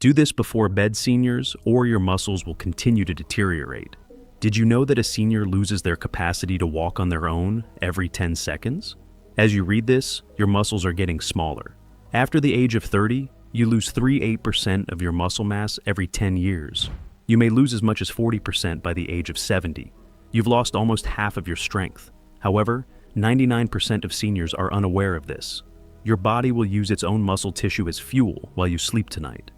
Do this before bed, seniors, or your muscles will continue to deteriorate. Did you know that a senior loses their capacity to walk on their own every 10 seconds? As you read this, your muscles are getting smaller. After the age of 30, you lose 3–8% of your muscle mass every 10 years. You may lose as much as 40% by the age of 70. You've lost almost half of your strength. However, 99% of seniors are unaware of this. Your body will use its own muscle tissue as fuel while you sleep tonight.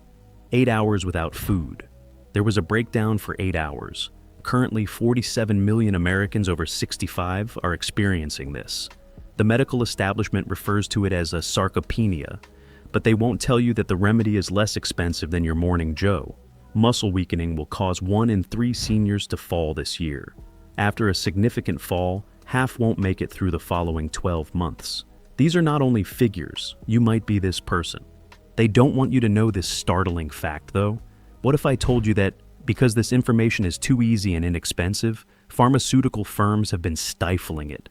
8 hours without food. There was a breakdown for 8 hours. Currently, 47 million Americans over 65 are experiencing this. The medical establishment refers to it as a sarcopenia, but they won't tell you that the remedy is less expensive than your morning Joe. Muscle weakening will cause 1 in 3 seniors to fall this year. After a significant fall, half won't make it through the following 12 months. These are not only figures, you might be this person. They don't want you to know this startling fact, though. What if I told you that, because this information is too easy and inexpensive, pharmaceutical firms have been stifling it?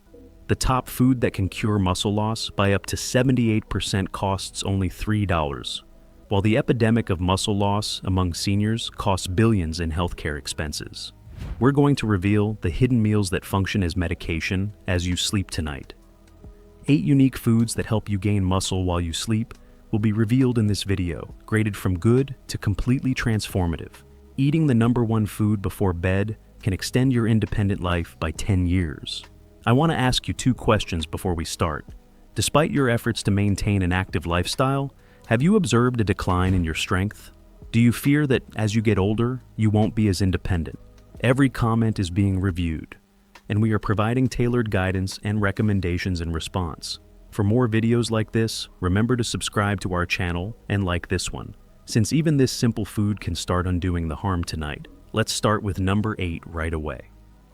The top food that can cure muscle loss by up to 78% costs only $3, while the epidemic of muscle loss among seniors costs billions in healthcare expenses. We're going to reveal the hidden meals that function as medication as you sleep tonight. 8 unique foods that help you gain muscle while you sleep will be revealed in this video, graded from good to completely transformative. Eating the #1 food before bed can extend your independent life by 10 years. I want to ask you 2 questions before we start. Despite your efforts to maintain an active lifestyle, have you observed a decline in your strength? Do you fear that as you get older, you won't be as independent? Every comment is being reviewed, and we are providing tailored guidance and recommendations in response. For more videos like this, remember to subscribe to our channel and like this one. Since even this simple food can start undoing the harm tonight, let's start with number 8 right away.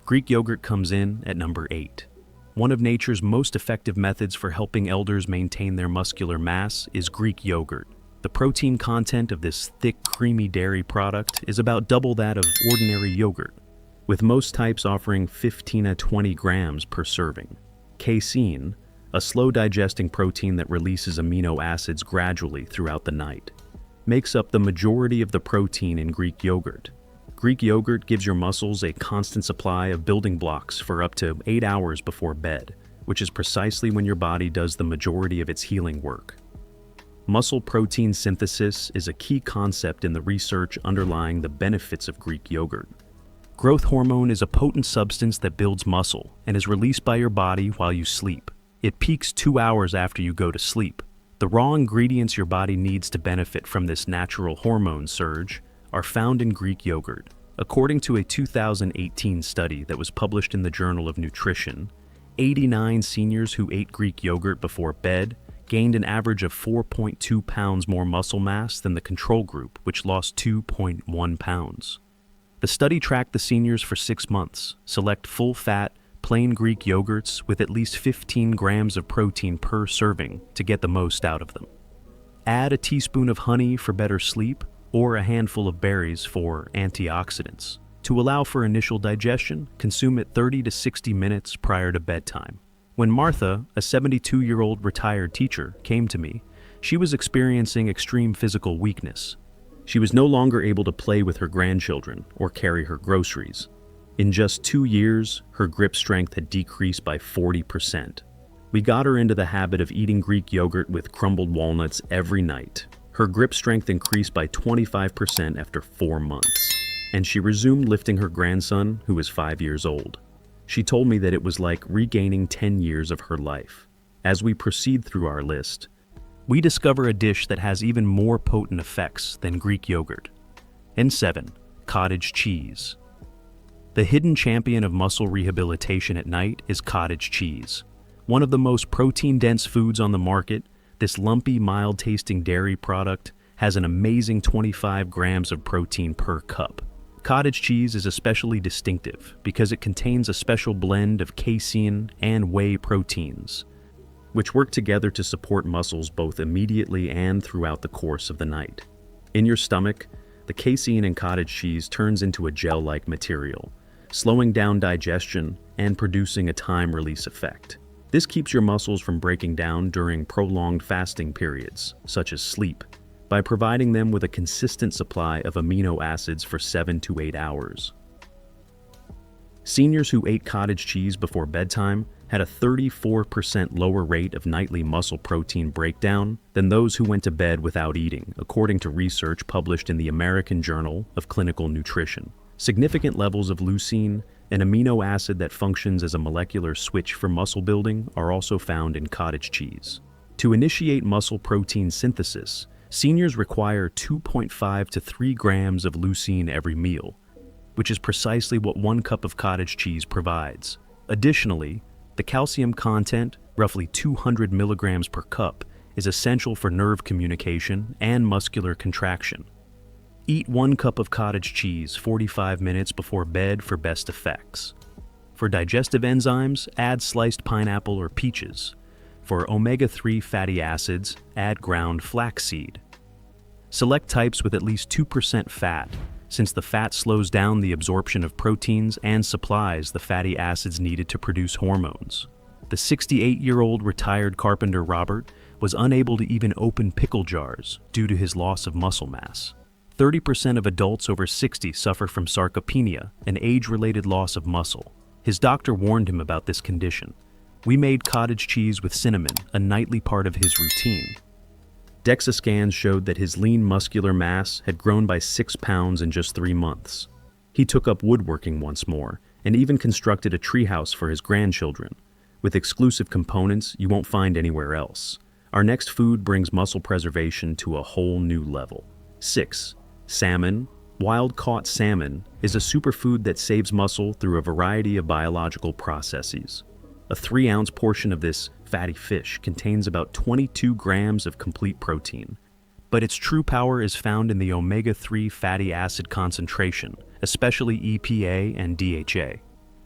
Greek yogurt comes in at number 8. One of nature's most effective methods for helping elders maintain their muscular mass is Greek yogurt. The protein content of this thick, creamy dairy product is about double that of ordinary yogurt, with most types offering 15 to 20 grams per serving. Casein, a slow-digesting protein that releases amino acids gradually throughout the night, makes up the majority of the protein in Greek yogurt. Greek yogurt gives your muscles a constant supply of building blocks for up to 8 hours before bed, which is precisely when your body does the majority of its healing work. Muscle protein synthesis is a key concept in the research underlying the benefits of Greek yogurt. Growth hormone is a potent substance that builds muscle and is released by your body while you sleep. It peaks 2 hours after you go to sleep. The raw ingredients your body needs to benefit from this natural hormone surge are found in Greek yogurt. According to a 2018 study that was published in the Journal of Nutrition, 89 seniors who ate Greek yogurt before bed gained an average of 4.2 pounds more muscle mass than the control group, which lost 2.1 pounds. The study tracked the seniors for 6 months. Select full-fat, plain Greek yogurts with at least 15 grams of protein per serving to get the most out of them. Add a teaspoon of honey for better sleep or a handful of berries for antioxidants. To allow for initial digestion, consume it 30 to 60 minutes prior to bedtime. When Martha, a 72-year-old retired teacher, came to me, she was experiencing extreme physical weakness. She was no longer able to play with her grandchildren or carry her groceries. In just 2 years, her grip strength had decreased by 40%. We got her into the habit of eating Greek yogurt with crumbled walnuts every night. Her grip strength increased by 25% after 4 months, and she resumed lifting her grandson, who was 5 years old. She told me that it was like regaining 10 years of her life. As we proceed through our list, we discover a dish that has even more potent effects than Greek yogurt. And 7, cottage cheese. The hidden champion of muscle rehabilitation at night is cottage cheese. One of the most protein-dense foods on the market, this lumpy, mild-tasting dairy product has an amazing 25 grams of protein per cup. Cottage cheese is especially distinctive because it contains a special blend of casein and whey proteins, which work together to support muscles both immediately and throughout the course of the night. In your stomach, the casein in cottage cheese turns into a gel-like material, slowing down digestion and producing a time-release effect. This keeps your muscles from breaking down during prolonged fasting periods, such as sleep. by providing them with a consistent supply of amino acids for 7 to 8 hours. Seniors who ate cottage cheese before bedtime had a 34% lower rate of nightly muscle protein breakdown than those who went to bed without eating, according to research published in the American Journal of Clinical Nutrition. Significant levels of leucine, an amino acid that functions as a molecular switch for muscle building, are also found in cottage cheese. To initiate muscle protein synthesis, seniors require 2.5 to 3 grams of leucine every meal, which is precisely what 1 cup of cottage cheese provides. Additionally, the calcium content, roughly 200 milligrams per cup, is essential for nerve communication and muscular contraction. Eat 1 cup of cottage cheese 45 minutes before bed for best effects. For digestive enzymes, add sliced pineapple or peaches. For omega-3 fatty acids, add ground flaxseed. Select types with at least 2% fat, since the fat slows down the absorption of proteins and supplies the fatty acids needed to produce hormones. The 68-year-old retired carpenter Robert was unable to even open pickle jars due to his loss of muscle mass. 30% of adults over 60 suffer from sarcopenia, an age-related loss of muscle. His doctor warned him about this condition. We made cottage cheese with cinnamon a nightly part of his routine. DEXA scans showed that his lean muscular mass had grown by 6 pounds in just 3 months. He took up woodworking once more, and even constructed a treehouse for his grandchildren, with exclusive components you won't find anywhere else. Our next food brings muscle preservation to a whole new level. 6. Salmon. Wild-caught salmon is a superfood that saves muscle through a variety of biological processes. A 3-ounce portion of this fatty fish contains about 22 grams of complete protein, but its true power is found in the omega-3 fatty acid concentration, especially EPA and DHA.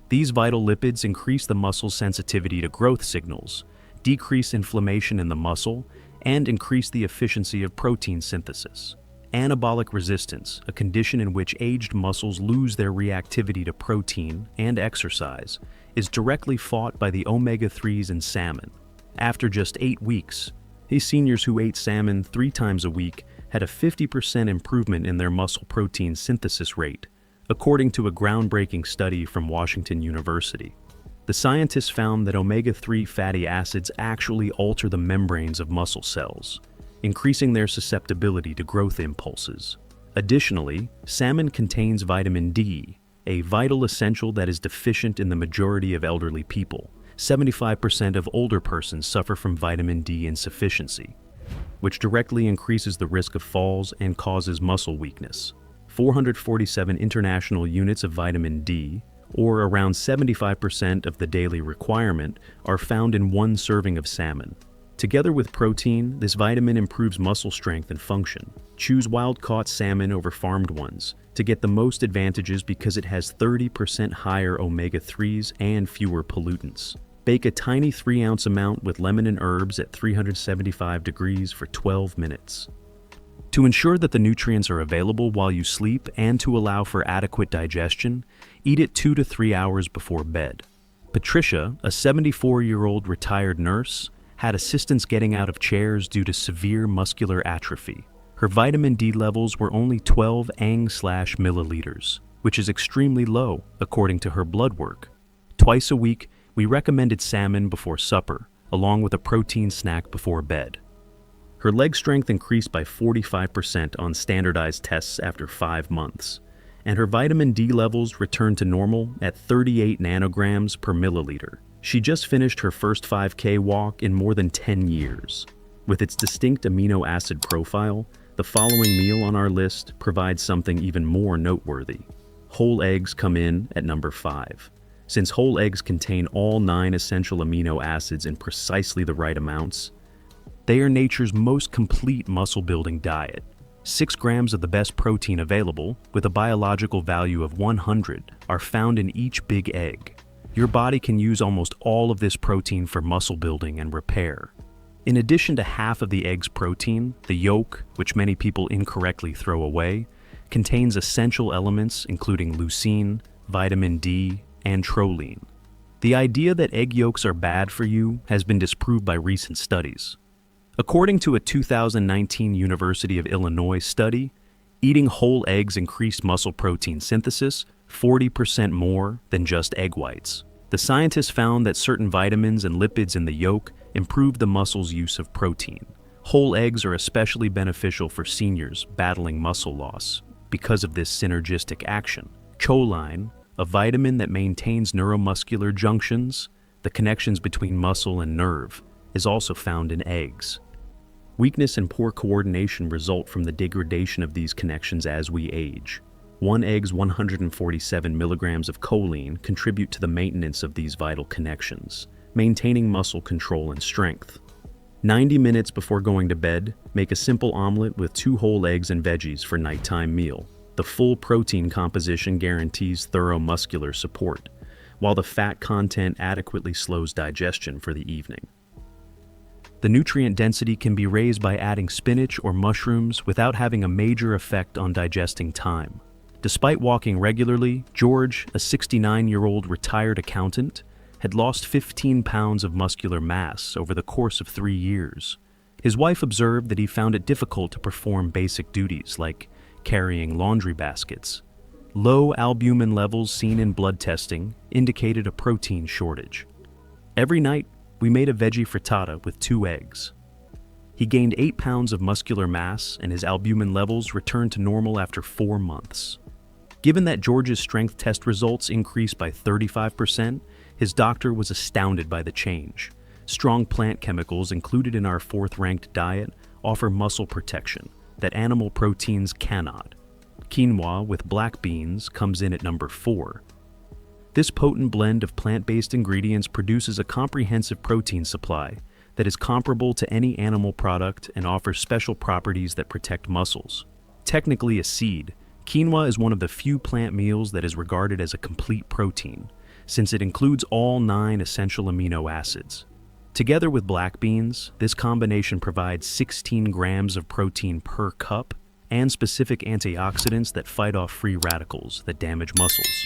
These vital lipids increase the muscle's sensitivity to growth signals, decrease inflammation in the muscle, and increase the efficiency of protein synthesis. Anabolic resistance, a condition in which aged muscles lose their reactivity to protein and exercise, is directly fought by the omega-3s in salmon. After just 8 weeks, these seniors who ate salmon 3 times a week had a 50% improvement in their muscle protein synthesis rate, according to a groundbreaking study from Washington University. The scientists found that omega-3 fatty acids actually alter the membranes of muscle cells, increasing their susceptibility to growth impulses. Additionally, salmon contains vitamin D, a vital essential that is deficient in the majority of elderly people. 75% of older persons suffer from vitamin D insufficiency, which directly increases the risk of falls and causes muscle weakness. 447 international units of vitamin D, or around 75% of the daily requirement, are found in 1 serving of salmon. Together with protein, this vitamin improves muscle strength and function. Choose wild-caught salmon over farmed ones to get the most advantages because it has 30% higher omega-3s and fewer pollutants. Bake a tiny 3-ounce amount with lemon and herbs at 375 degrees for 12 minutes. To ensure that the nutrients are available while you sleep and to allow for adequate digestion, eat it 2 to 3 hours before bed. Patricia, a 74-year-old retired nurse, had assistance getting out of chairs due to severe muscular atrophy. Her vitamin D levels were only 12 Ang/milliliters, which is extremely low according to her blood work. Twice a week, we recommended salmon before supper, along with a protein snack before bed. Her leg strength increased by 45% on standardized tests after 5 months, and her vitamin D levels returned to normal at 38 nanograms per milliliter. She just finished her first 5K walk in more than 10 years. With its distinct amino acid profile, the following meal on our list provides something even more noteworthy. Whole eggs come in at number 5. Since whole eggs contain all 9 essential amino acids in precisely the right amounts, they are nature's most complete muscle-building diet. 6 grams of the best protein available, with a biological value of 100, are found in each big egg. Your body can use almost all of this protein for muscle building and repair. In addition to half of the egg's protein, the yolk, which many people incorrectly throw away, contains essential elements including leucine, vitamin D, and choline. The idea that egg yolks are bad for you has been disproved by recent studies. According to a 2019 University of Illinois study, eating whole eggs increased muscle protein synthesis 40% more than just egg whites. The scientists found that certain vitamins and lipids in the yolk improved the muscle's use of protein. Whole eggs are especially beneficial for seniors battling muscle loss because of this synergistic action. Choline, a vitamin that maintains neuromuscular junctions, the connections between muscle and nerve, is also found in eggs. Weakness and poor coordination result from the degradation of these connections as we age. One egg's 147 milligrams of choline contribute to the maintenance of these vital connections, maintaining muscle control and strength. 90 minutes before going to bed, make a simple omelet with 2 whole eggs and veggies for nighttime meal. The full protein composition guarantees thorough muscular support, while the fat content adequately slows digestion for the evening. The nutrient density can be raised by adding spinach or mushrooms without having a major effect on digesting time. Despite walking regularly, George, a 69-year-old retired accountant, had lost 15 pounds of muscular mass over the course of 3 years. His wife observed that he found it difficult to perform basic duties like carrying laundry baskets. Low albumin levels seen in blood testing indicated a protein shortage. Every night, we made a veggie frittata with 2 eggs. He gained 8 pounds of muscular mass and his albumin levels returned to normal after 4 months. Given that George's strength test results increased by 35%, his doctor was astounded by the change. Strong plant chemicals included in our 4th-ranked diet offer muscle protection that animal proteins cannot. Quinoa with black beans comes in at number 4. This potent blend of plant-based ingredients produces a comprehensive protein supply that is comparable to any animal product and offers special properties that protect muscles. Technically a seed, quinoa is one of the few plant meals that is regarded as a complete protein, since it includes all 9 essential amino acids. Together with black beans, this combination provides 16 grams of protein per cup and specific antioxidants that fight off free radicals that damage muscles.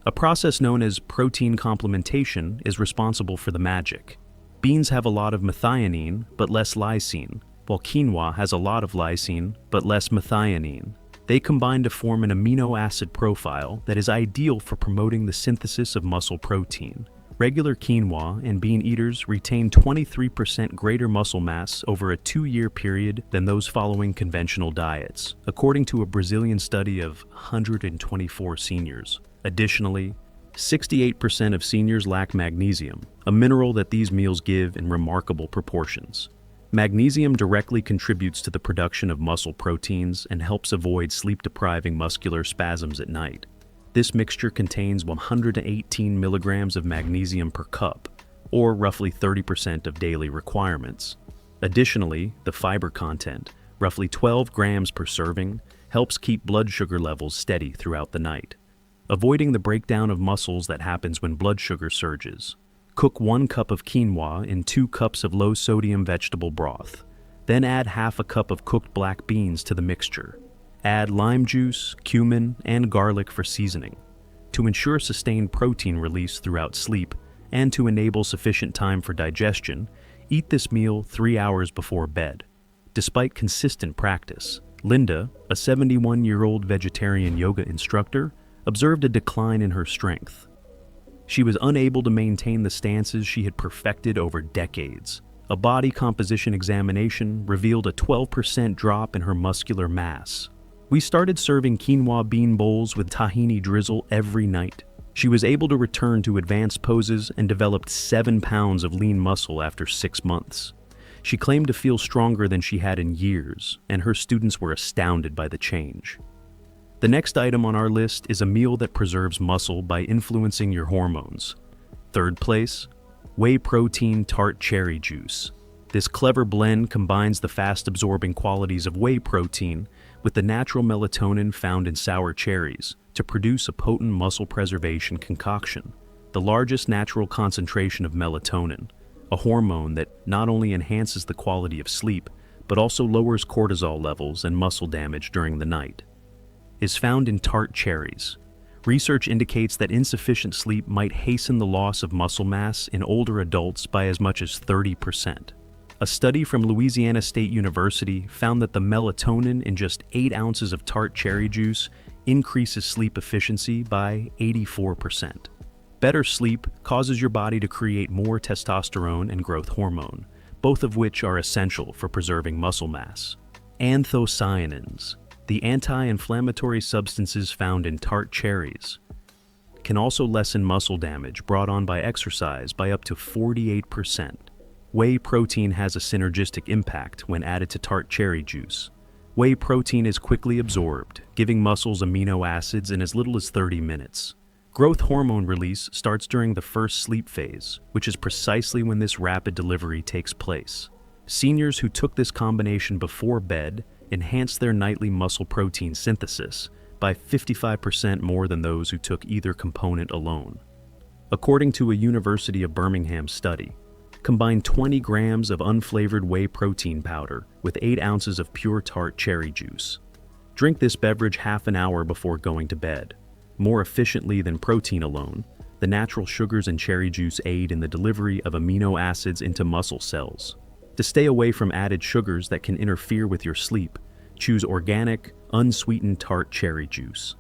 A process known as protein complementation is responsible for the magic. Beans have a lot of methionine but less lysine, while quinoa has a lot of lysine but less methionine. They combine to form an amino acid profile that is ideal for promoting the synthesis of muscle protein. Regular quinoa and bean eaters retain 23% greater muscle mass over a 2-year period than those following conventional diets, according to a Brazilian study of 124 seniors. Additionally, 68% of seniors lack magnesium, a mineral that these meals give in remarkable proportions. Magnesium directly contributes to the production of muscle proteins and helps avoid sleep-depriving muscular spasms at night. This mixture contains 118 milligrams of magnesium per cup, or roughly 30% of daily requirements. Additionally, the fiber content, roughly 12 grams per serving, helps keep blood sugar levels steady throughout the night, avoiding the breakdown of muscles that happens when blood sugar surges. Cook 1 cup of quinoa in 2 cups of low-sodium vegetable broth. Then add half a cup of cooked black beans to the mixture. Add lime juice, cumin, and garlic for seasoning. To ensure sustained protein release throughout sleep and to enable sufficient time for digestion, eat this meal 3 hours before bed. Despite consistent practice, Linda, a 71-year-old vegetarian yoga instructor, observed a decline in her strength. She was unable to maintain the stances she had perfected over decades. A body composition examination revealed a 12% drop in her muscular mass. We started serving quinoa bean bowls with tahini drizzle every night. She was able to return to advanced poses and developed 7 pounds of lean muscle after 6 months. She claimed to feel stronger than she had in years, and her students were astounded by the change. The next item on our list is a meal that preserves muscle by influencing your hormones. 3rd place, whey protein tart cherry juice. This clever blend combines the fast-absorbing qualities of whey protein with the natural melatonin found in sour cherries to produce a potent muscle preservation concoction. The largest natural concentration of melatonin, a hormone that not only enhances the quality of sleep, but also lowers cortisol levels and muscle damage during the night, is found in tart cherries. Research indicates that insufficient sleep might hasten the loss of muscle mass in older adults by as much as 30%. A study from Louisiana State University found that the melatonin in just 8 ounces of tart cherry juice increases sleep efficiency by 84%. Better sleep causes your body to create more testosterone and growth hormone, both of which are essential for preserving muscle mass. Anthocyanins, the anti-inflammatory substances found in tart cherries, can also lessen muscle damage brought on by exercise by up to 48%. Whey protein has a synergistic impact when added to tart cherry juice. Whey protein is quickly absorbed, giving muscles amino acids in as little as 30 minutes. Growth hormone release starts during the first sleep phase, which is precisely when this rapid delivery takes place. Seniors who took this combination before bed enhanced their nightly muscle protein synthesis by 55% more than those who took either component alone. According to a University of Birmingham study, combine 20 grams of unflavored whey protein powder with 8 ounces of pure tart cherry juice. Drink this beverage half an hour before going to bed. More efficiently than protein alone, the natural sugars in cherry juice aid in the delivery of amino acids into muscle cells. To stay away from added sugars that can interfere with your sleep, choose organic, unsweetened tart cherry juice.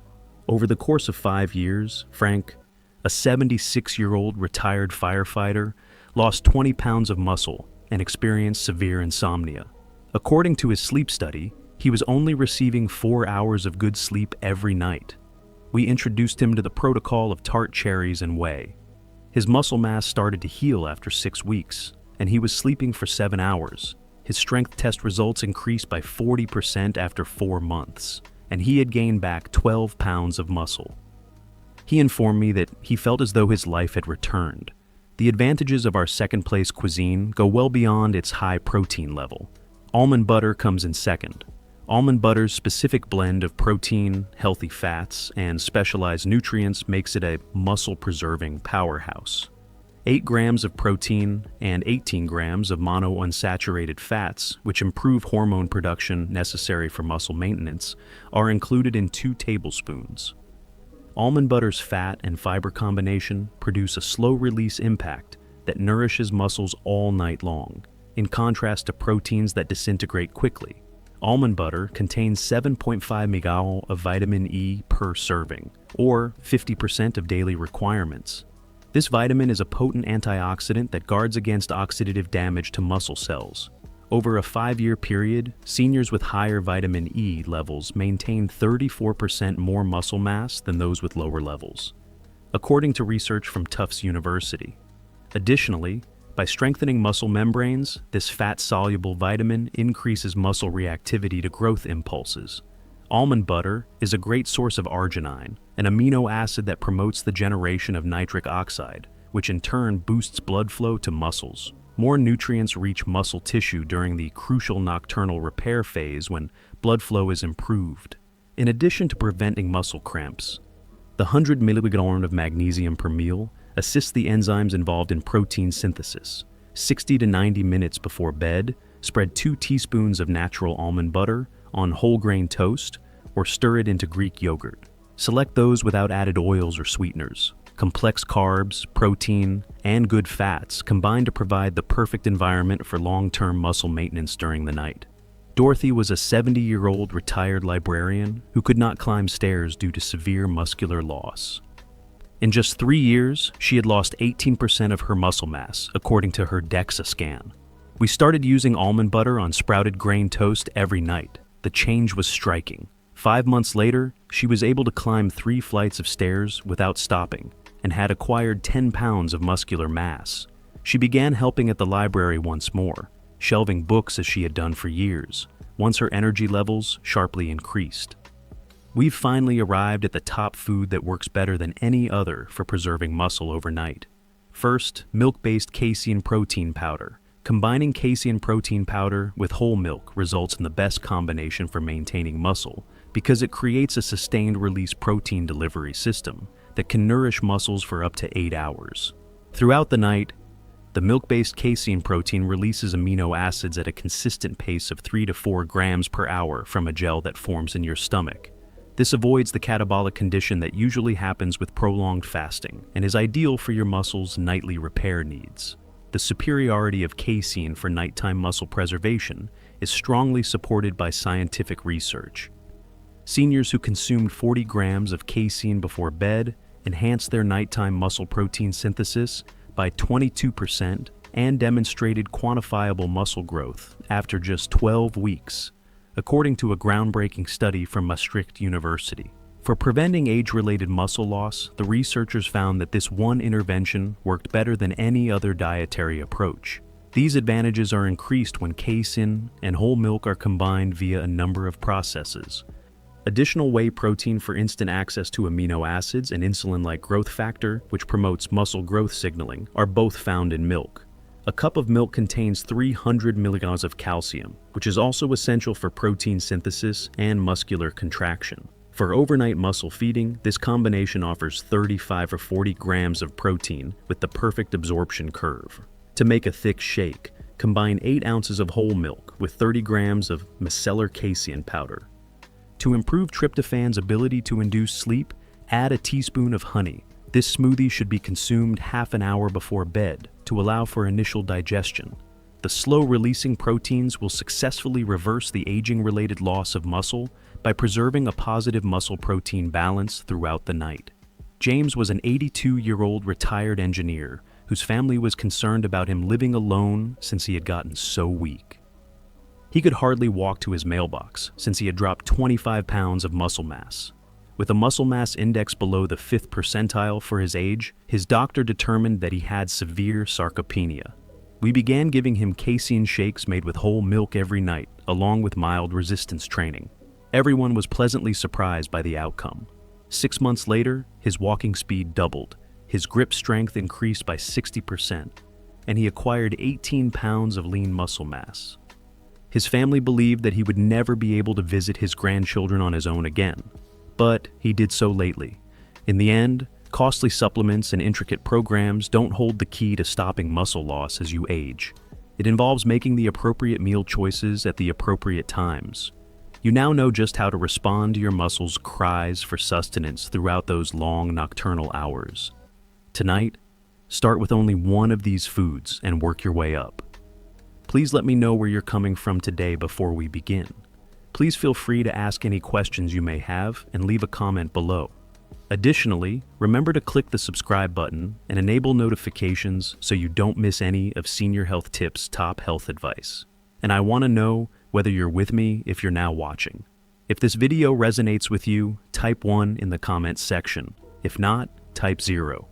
Over the course of 5 years, Frank, a 76-year-old retired firefighter, lost 20 pounds of muscle and experienced severe insomnia. According to his sleep study, he was only receiving 4 hours of good sleep every night. We introduced him to the protocol of tart cherries and whey. His muscle mass started to heal after 6 weeks, and he was sleeping for 7 hours. His strength test results increased by 40% after 4 months, and he had gained back 12 pounds of muscle. He informed me that he felt as though his life had returned. The advantages of our second-place cuisine go well beyond its high protein level. Almond butter comes in second. Almond butter's specific blend of protein, healthy fats, and specialized nutrients makes it a muscle-preserving powerhouse. 8 grams of protein and 18 grams of monounsaturated fats, which improve hormone production necessary for muscle maintenance, are included in 2 tablespoons. Almond butter's fat and fiber combination produce a slow-release impact that nourishes muscles all night long, in contrast to proteins that disintegrate quickly. Almond butter contains 7.5 mg of vitamin E per serving, or 50% of daily requirements. This vitamin is a potent antioxidant that guards against oxidative damage to muscle cells. Over a 5-year period, seniors with higher vitamin E levels maintain 34% more muscle mass than those with lower levels, according to research from Tufts University. Additionally, by strengthening muscle membranes, this fat-soluble vitamin increases muscle reactivity to growth impulses. Almond butter is a great source of arginine, an amino acid that promotes the generation of nitric oxide, which in turn boosts blood flow to muscles. More nutrients reach muscle tissue during the crucial nocturnal repair phase when blood flow is improved. In addition to preventing muscle cramps, the 100 mg of magnesium per meal assists the enzymes involved in protein synthesis. 60 to 90 minutes before bed, spread 2 teaspoons of natural almond butter on whole grain toast or stir it into Greek yogurt. Select those without added oils or sweeteners. Complex carbs, protein, and good fats combine to provide the perfect environment for long-term muscle maintenance during the night. Dorothy was a 70-year-old retired librarian who could not climb stairs due to severe muscular loss. In just 3 years, she had lost 18% of her muscle mass, according to her DEXA scan. We started using almond butter on sprouted grain toast every night. The change was striking. 5 months later, she was able to climb 3 flights of stairs without stopping and had acquired 10 pounds of muscular mass. She began helping at the library once more, shelving books as she had done for years, once her energy levels sharply increased. We've finally arrived at the top food that works better than any other for preserving muscle overnight. First, milk-based casein protein powder. Combining casein protein powder with whole milk results in the best combination for maintaining muscle because it creates a sustained-release protein delivery system that can nourish muscles for up to 8 hours. Throughout the night, the milk-based casein protein releases amino acids at a consistent pace of 3 to 4 grams per hour from a gel that forms in your stomach. This avoids the catabolic condition that usually happens with prolonged fasting and is ideal for your muscles' nightly repair needs. the superiority of casein for nighttime muscle preservation is strongly supported by scientific research. Seniors who consumed 40 grams of casein before bed enhanced their nighttime muscle protein synthesis by 22% and demonstrated quantifiable muscle growth after just 12 weeks, according to a groundbreaking study from Maastricht University. For preventing age-related muscle loss, the researchers found that this one intervention worked better than any other dietary approach. These advantages are increased when casein and whole milk are combined via a number of processes. Additional whey protein for instant access to amino acids and insulin-like growth factor, which promotes muscle growth signaling, are both found in milk. A cup of milk contains 300 milligrams of calcium, which is also essential for protein synthesis and muscular contraction. For overnight muscle feeding, this combination offers 35 or 40 grams of protein with the perfect absorption curve. To make a thick shake, combine 8 ounces of whole milk with 30 grams of micellar casein powder. To improve tryptophan's ability to induce sleep, add a teaspoon of honey. This smoothie should be consumed half an hour before bed to allow for initial digestion. The slow-releasing proteins will successfully reverse the aging-related loss of muscle by preserving a positive muscle protein balance throughout the night. James was an 82-year-old retired engineer whose family was concerned about him living alone since he had gotten so weak. He could hardly walk to his mailbox since he had dropped 25 pounds of muscle mass. With a muscle mass index below the 5th percentile for his age, his doctor determined that he had severe sarcopenia. We began giving him casein shakes made with whole milk every night, along with mild resistance training. Everyone was pleasantly surprised by the outcome. 6 months later, his walking speed doubled, his grip strength increased by 60%, and he acquired 18 pounds of lean muscle mass. His family believed that he would never be able to visit his grandchildren on his own again, but he did so lately. In the end, costly supplements and intricate programs don't hold the key to stopping muscle loss as you age. It involves making the appropriate meal choices at the appropriate times. You now know just how to respond to your muscles' cries for sustenance throughout those long nocturnal hours. Tonight, start with only one of these foods and work your way up. Please let me know where you're coming from today before we begin. Please feel free to ask any questions you may have and leave a comment below. Additionally, remember to click the subscribe button and enable notifications so you don't miss any of Senior Health Tips' top health advice. And I want to know whether you're with me if you're now watching. If this video resonates with you, type 1 in the comments section. If not, type 0.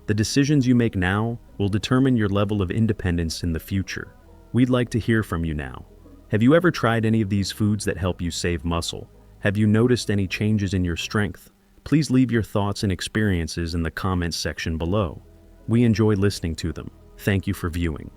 The decisions you make now will determine your level of independence in the future. We'd like to hear from you now. Have you ever tried any of these foods that help you save muscle? Have you noticed any changes in your strength? Please leave your thoughts and experiences in the comments section below. We enjoy listening to them. Thank you for viewing.